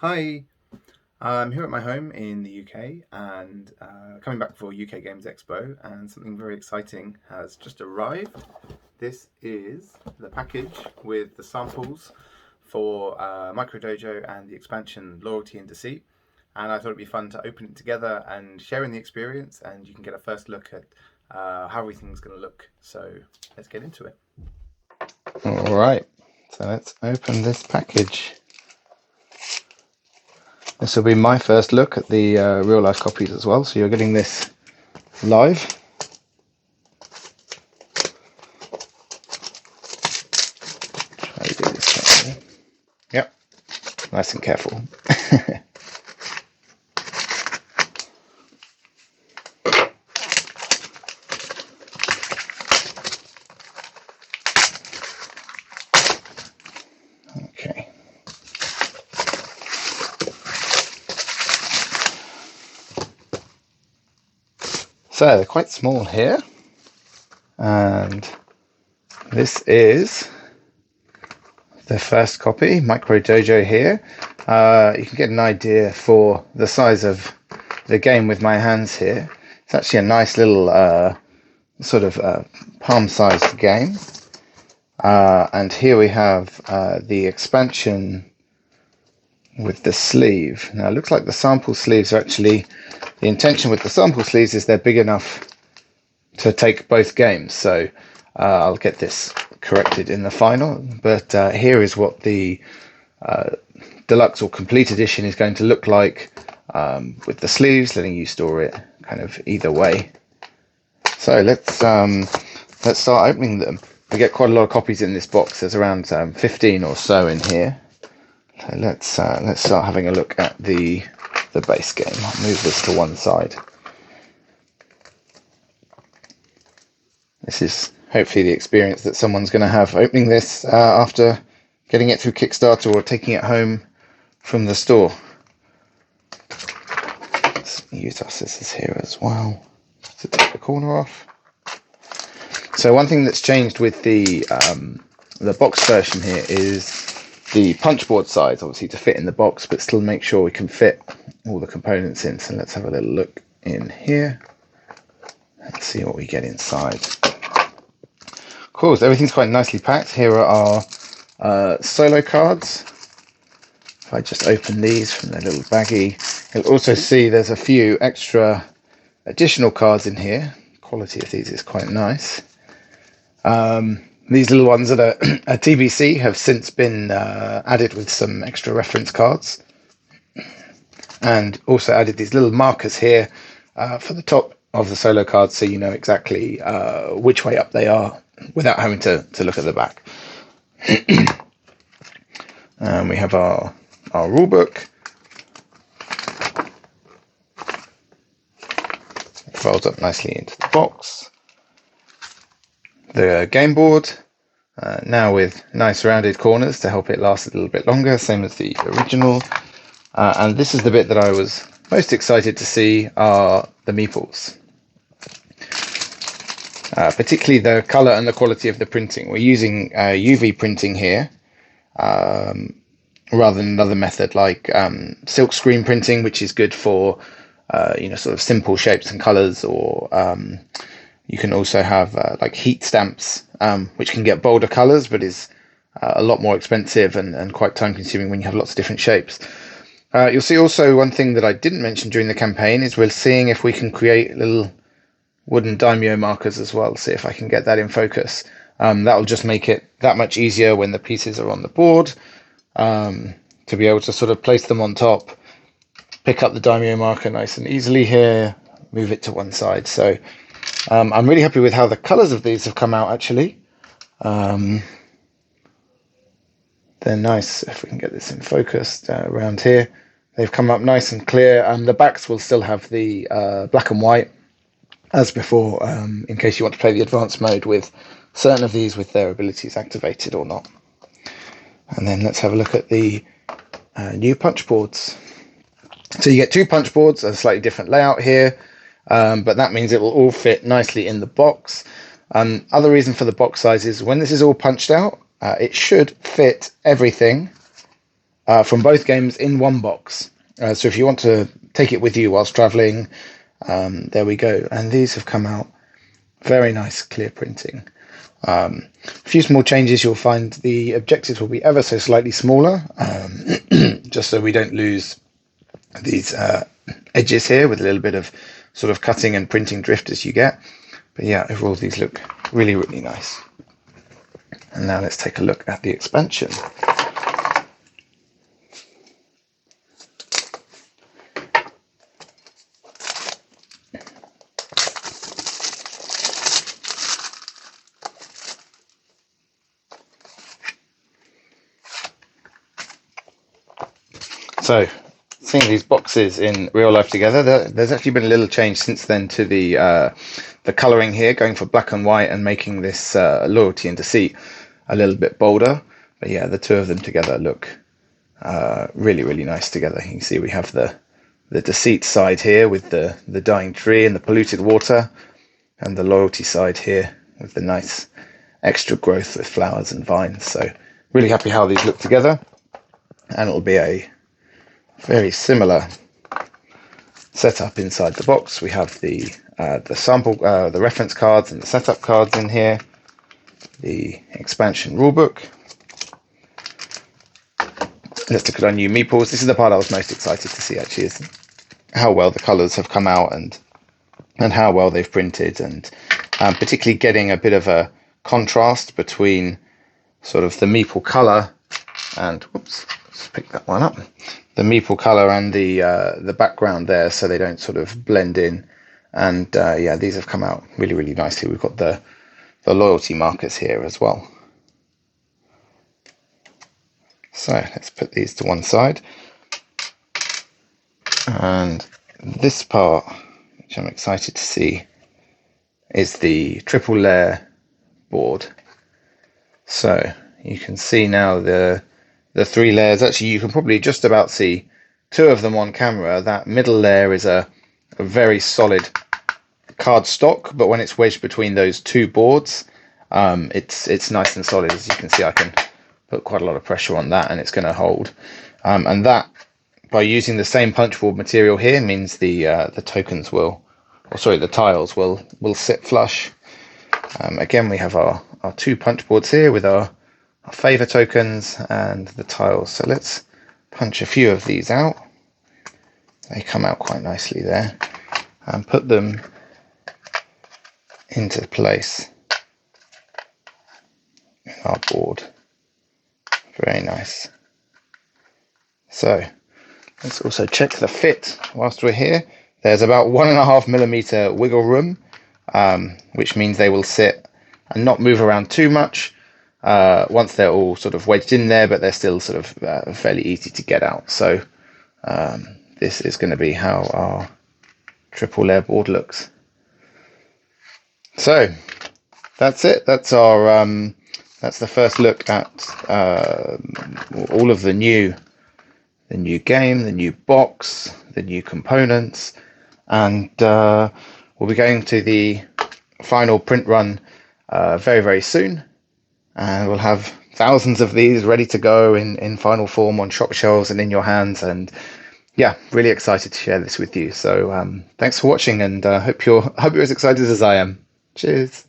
Hi, I'm here at my home in the UK and coming back for UK Games Expo, and something very exciting has just arrived. This is the package with the samples for Micro Dojo and the expansion Loyalty and Deceit. And I thought it'd be fun to open it together and share in the experience, and you can get a first look at how everything's going to look. So let's get into it. All right, so let's open this package. This will be my first look at the real life copies as well, so you're getting this live. Try to do this carefully. Yep, nice and careful. Okay. So they're quite small here, and this is the first copy, Micro Dojo here. You can get an idea for the size of the game with my hands here. It's actually a nice little sort of palm-sized game. And here we have the expansion with the sleeve. Now it looks like the sample sleeves are actually, the intention with the sample sleeves is they're big enough to take both games. So I'll get this corrected in the final. But here is what the deluxe or complete edition is going to look like with the sleeves, letting you store it kind of either way. So let's start opening them. We get quite a lot of copies in this box. There's around 15 or so in here. So let's start having a look at the base game. I'll move this to one side. This is hopefully the experience that someone's going to have opening this after getting it through Kickstarter or taking it home from the store. Let's use our scissors here as well to take the corner off. So one thing that's changed with the box version here is the punchboard size, obviously to fit in the box, but still make sure we can fit all the components in. So let's have a little look in here and see what we get inside. Of course, everything's quite nicely packed. Here are our solo cards. If I just open these from their little baggie, you'll also see there's a few extra additional cards in here. The quality of these is quite nice. These little ones that are a TBC have since been added with some extra reference cards, and also added these little markers here for the top of the solo cards, so you know exactly which way up they are without having to look at the back. And we have our rule book. It folds up nicely into the box. The game board, now with nice rounded corners to help it last a little bit longer, same as the original. And this is the bit that I was most excited to see, are the meeples. Particularly the colour and the quality of the printing. We're using UV printing here, rather than another method like silk screen printing, which is good for sort of simple shapes and colours, or you can also have like heat stamps, which can get bolder colours, but is a lot more expensive and quite time consuming when you have lots of different shapes. You'll see also one thing that I didn't mention during the campaign is we're seeing if we can create little wooden daimyo markers as well. See if I can get that in focus. That'll just make it that much easier when the pieces are on the board, to be able to sort of place them on top, pick up the daimyo marker nice and easily here, move it to one side. So I'm really happy with how the colours of these have come out, actually. They're nice. If we can get this in focus around here, they've come up nice and clear, and the backs will still have the black and white as before, in case you want to play the advanced mode with certain of these with their abilities activated or not. And then let's have a look at the new punch boards. So you get two punch boards, a slightly different layout here, but that means it will all fit nicely in the box. Other reason for the box size is when this is all punched out, it should fit everything from both games in one box. So if you want to take it with you whilst traveling, there we go. And these have come out very nice, clear printing. A few small changes. You'll find the objectives will be ever so slightly smaller, just so we don't lose these edges here with a little bit of sort of cutting and printing drift as you get. But yeah, overall these look really, really nice. And now let's take a look at the expansion. So, seeing these boxes in real life together, there's actually been a little change since then to the colouring here, going for black and white and making this Loyalty and Deceit a little bit bolder. But yeah, the two of them together look really, really nice together. You can see we have the Deceit side here with the dying tree and the polluted water, and the Loyalty side here with the nice extra growth with flowers and vines. So really happy how these look together, and it'll be a very similar setup inside the box. We have the sample, the reference cards and the setup cards in here, the expansion rulebook. Let's look at our new meeples. This is the part I was most excited to see, actually, is how well the colours have come out and how well they've printed, and particularly getting a bit of a contrast between sort of the meeple colour and, whoops, let's pick that one up, the meeple colour and the background there, so they don't sort of blend in. And yeah, these have come out really, really nicely. We've got the loyalty markers here as well. So let's put these to one side. And this part, which I'm excited to see, is the triple layer board. So you can see now the three layers. Actually, you can probably just about see two of them on camera. That middle layer is a very solid card stock, but when it's wedged between those two boards, it's nice and solid. As you can see, I can put quite a lot of pressure on that and it's going to hold. And that, by using the same punchboard material here, means the tokens will, or sorry, the tiles will sit flush. Again, we have our two punch boards here with our favour tokens and the tiles. So let's punch a few of these out. They come out quite nicely there, and put them into place in our board. Very nice. So let's also check the fit whilst we're here. There's about 1.5mm wiggle room, which means they will sit and not move around too much once they're all sort of wedged in there, but they're still sort of fairly easy to get out. So this is going to be how our triple layer board looks. So that's it. That's our that's the first look at all of the new game, the new box, the new components, and we'll be going to the final print run very, very soon, and we'll have thousands of these ready to go in final form on shop shelves and in your hands. And yeah, really excited to share this with you. So thanks for watching, and hope you're as excited as I am. Cheers.